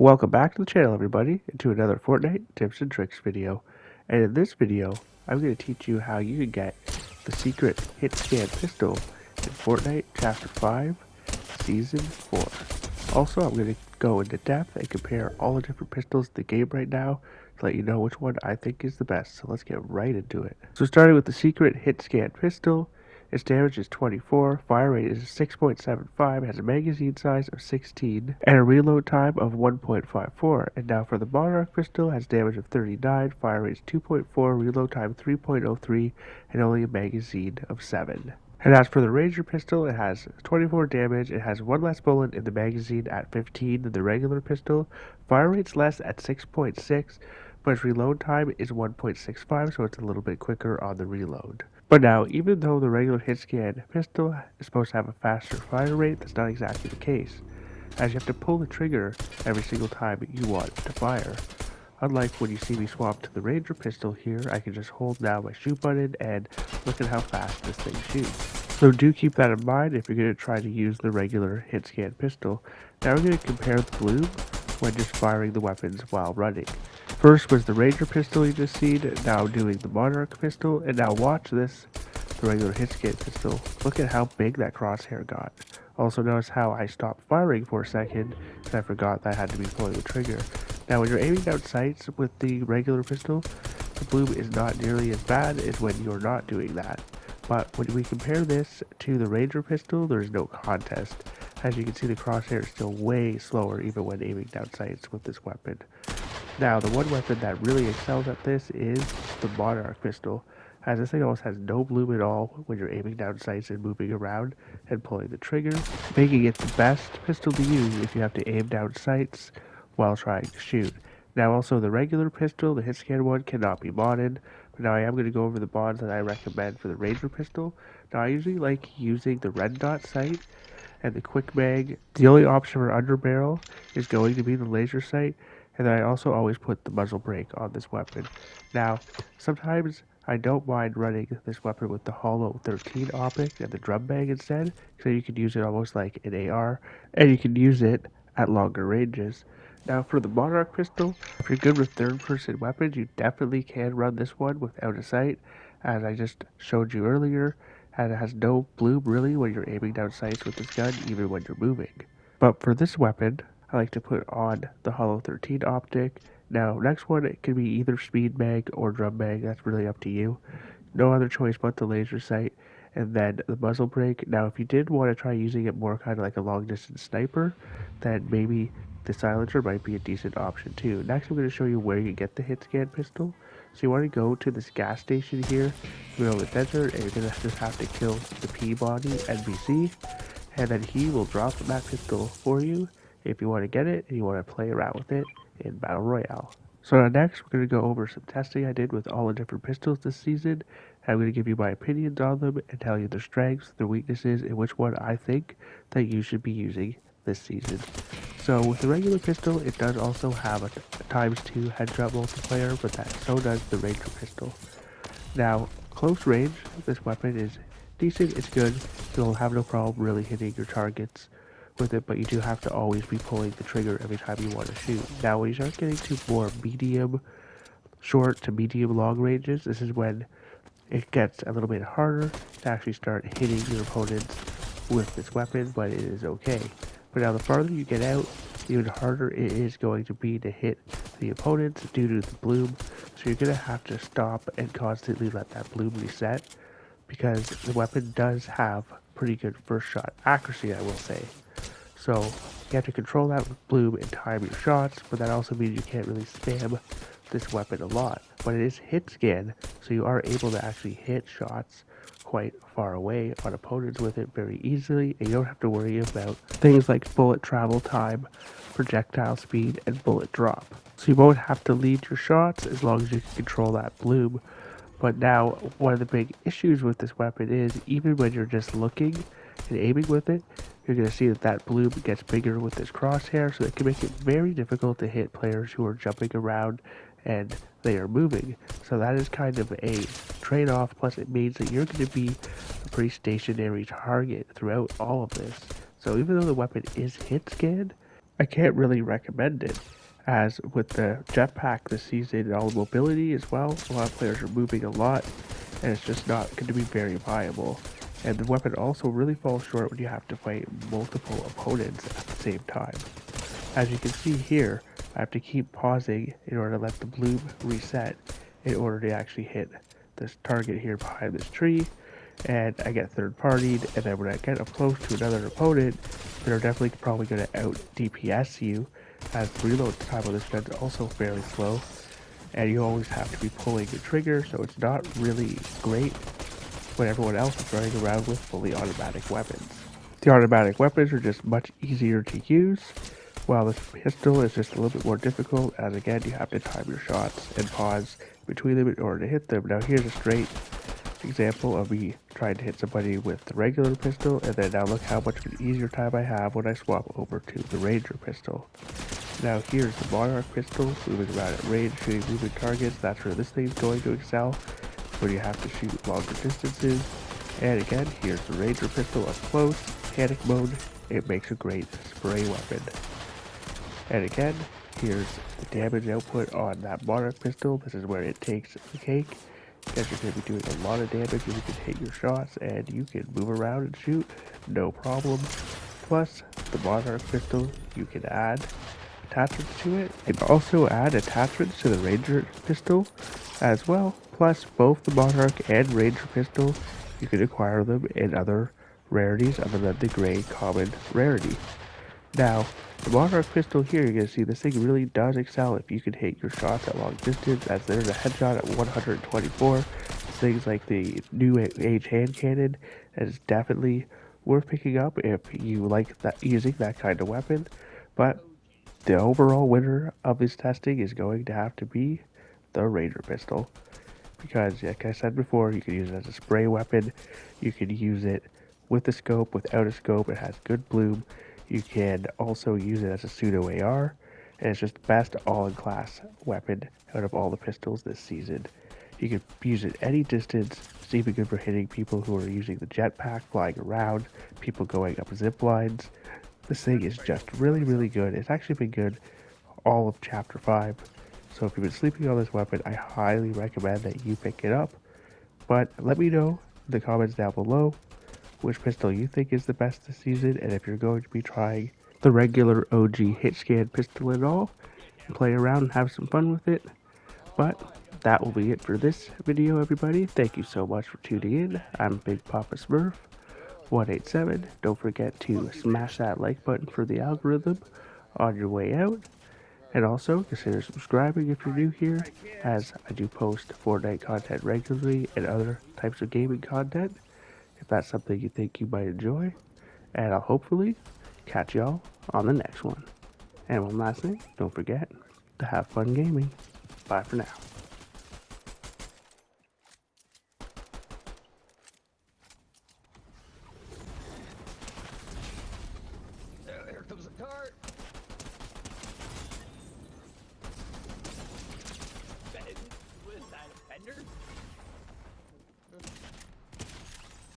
Welcome back to the channel, everybody, and to another Fortnite tips and tricks video. And in this video, I'm going to teach you how you can get the secret hit scan pistol in Fortnite Chapter 5, Season 4. Also, I'm going to go into depth and compare all the different pistols in the game right now to let you know which one I think is the best. So let's get right into it. So starting with the secret hit scan pistol, its damage is 24, fire rate is 6.75, has a magazine size of 16, and a reload time of 1.54. And now for the Monarch pistol, has damage of 39, fire rate is 2.4, reload time 3.03, and only a magazine of 7. And as for the Ranger pistol, it has 24 damage, it has one less bullet in the magazine at 15 than the regular pistol, fire rate's less at 6.6, but its reload time is 1.65, so it's a little bit quicker on the reload. But now, even though the regular hit scan pistol is supposed to have a faster fire rate, that's not exactly the case, as you have to pull the trigger every single time you want to fire. Unlike when you see me swap to the Ranger pistol here, I can just hold down my shoot button and look at how fast this thing shoots. So do keep that in mind if you're going to try to use the regular hit scan pistol. Now we're going to compare the bloom when just firing the weapons while running. First was the Ranger pistol you just seen, now doing the Monarch pistol, and now watch this, the regular hit scan pistol. Look at how big that crosshair got. Also notice how I stopped firing for a second, and I forgot that I had to be pulling the trigger. Now when you're aiming down sights with the regular pistol, the bloom is not nearly as bad as when you're not doing that. But when we compare this to the Ranger pistol, there's no contest. As you can see, the crosshair is still way slower even when aiming down sights with this weapon. Now, the one weapon that really excels at this is the Monarch pistol, as this thing almost has no bloom at all when you're aiming down sights and moving around and pulling the trigger, making it the best pistol to use if you have to aim down sights while trying to shoot. Now also the regular pistol, the hit scan one, cannot be modded, but now I am going to go over the mods that I recommend for the Ranger pistol. Now I usually like using the red dot sight and the quick mag. The only option for under barrel is going to be the laser sight, and then I also always put the muzzle brake on this weapon. Now, sometimes I don't mind running this weapon with the hollow 13 optic and the drum mag instead, so you can use it almost like an AR, and you can use it at longer ranges. Now for the Monarch pistol, if you're good with third-person weapons, you definitely can run this one without a sight, as I just showed you earlier, and it has no bloom really when you're aiming down sights with this gun, even when you're moving. But for this weapon, I like to put on the hollow 13 optic. Now, next one, it can be either speed mag or drum mag, that's really up to you. No other choice but the laser sight, and then the muzzle brake. Now, if you did want to try using it more kind of like a long distance sniper, then maybe the silencer might be a decent option too. Next, I'm going to show you where you get the hit scan pistol. So you want to go to this gas station here in the middle of the desert, and you're going to just have to kill the Peabody NPC, and then he will drop that pistol for you if you want to get it and you want to play around with it in Battle Royale. So now next, we're going to go over some testing I did with all the different pistols this season. I'm going to give you my opinions on them and tell you their strengths, their weaknesses, and which one I think that you should be using this season. So with the regular pistol, it does also have a ×2 headshot multiplayer, but so does the Ranger pistol. Now, close range, this weapon is decent, it's good, you'll have no problem really hitting your targets with it, but you do have to always be pulling the trigger every time you want to shoot. Now when you start getting to more medium, short to medium long ranges, this is when it gets a little bit harder to actually start hitting your opponents with this weapon, but it is okay. But now the farther you get out, even harder it is going to be to hit the opponents due to the bloom, so you're going to have to stop and constantly let that bloom reset, because the weapon does have pretty good first shot accuracy, I will say. So you have to control that with bloom and time your shots, but that also means you can't really spam this weapon a lot. But it is hit scan, so you are able to actually hit shots quite far away on opponents with it very easily, and you don't have to worry about things like bullet travel time, projectile speed, and bullet drop. So you won't have to lead your shots as long as you can control that bloom. But now, one of the big issues with this weapon is, even when you're just looking and aiming with it, you're going to see that that bloom gets bigger with this crosshair, so it can make it very difficult to hit players who are jumping around and they are moving. So that is kind of a trade-off, plus it means that you're going to be a pretty stationary target throughout all of this. So even though the weapon is hit scanned, I can't really recommend it, as with the jetpack this season and all the mobility as well, a lot of players are moving a lot, and it's just not going to be very viable. And the weapon also really falls short when you have to fight multiple opponents at the same time. As you can see here, I have to keep pausing in order to let the bloom reset in order to actually hit this target here behind this tree, and I get third partied, and then when I get up close to another opponent, they're definitely probably going to out DPS you, as the reload time on this gun is also fairly slow, and you always have to be pulling the trigger, so it's not really great when everyone else is running around with fully automatic weapons. The automatic weapons are just much easier to use, while this pistol is just a little bit more difficult, as again you have to time your shots and pause between them in order to hit them. Now here's a straight example of me trying to hit somebody with the regular pistol, and then now look how much of an easier time I have when I swap over to the Ranger pistol. Now here's the Monarch pistol, moving around at range, shooting moving targets. That's where this thing's going to excel, when you have to shoot longer distances. And again, here's the Ranger pistol up close, panic mode. It makes a great spray weapon. And again, here's the damage output on that Monarch pistol. This is where it takes the cake. Because you're going to be doing a lot of damage, and you can hit your shots, and you can move around and shoot, no problem. Plus, the Monarch pistol, you can add attachments to it. You can also add attachments to the Ranger pistol as well. Plus, both the Monarch and Ranger pistol, you can acquire them in other rarities other than the gray common rarity. Now, the Monarch pistol here, you're going to see this thing really does excel if you can hit your shots at long distance, as there's a headshot at 124. Things like the new age hand cannon is definitely worth picking up if you like that, using that kind of weapon. But the overall winner of this testing is going to have to be the Ranger pistol. Because, like I said before, you can use it as a spray weapon, you can use it with a scope, without a scope, it has good bloom. You can also use it as a pseudo AR, and it's just the best all-in-class weapon out of all the pistols this season. You can use it any distance. It's even good for hitting people who are using the jetpack, flying around, people going up zip lines. This thing is just really, really good. It's actually been good all of Chapter 5. So if you've been sleeping on this weapon, I highly recommend that you pick it up. But let me know in the comments down below which pistol you think is the best this season, and if you're going to be trying the regular OG hit scan pistol at all, and play around and have some fun with it. But that will be it for this video, everybody. Thank you so much for tuning in. I'm Big Papa Smurf 187. Don't forget to smash that like button for the algorithm on your way out. And also, consider subscribing if you're new here, as I do post Fortnite content regularly and other types of gaming content, if that's something you think you might enjoy. And I'll hopefully catch y'all on the next one. And one last thing, don't forget to have fun gaming. Bye for now.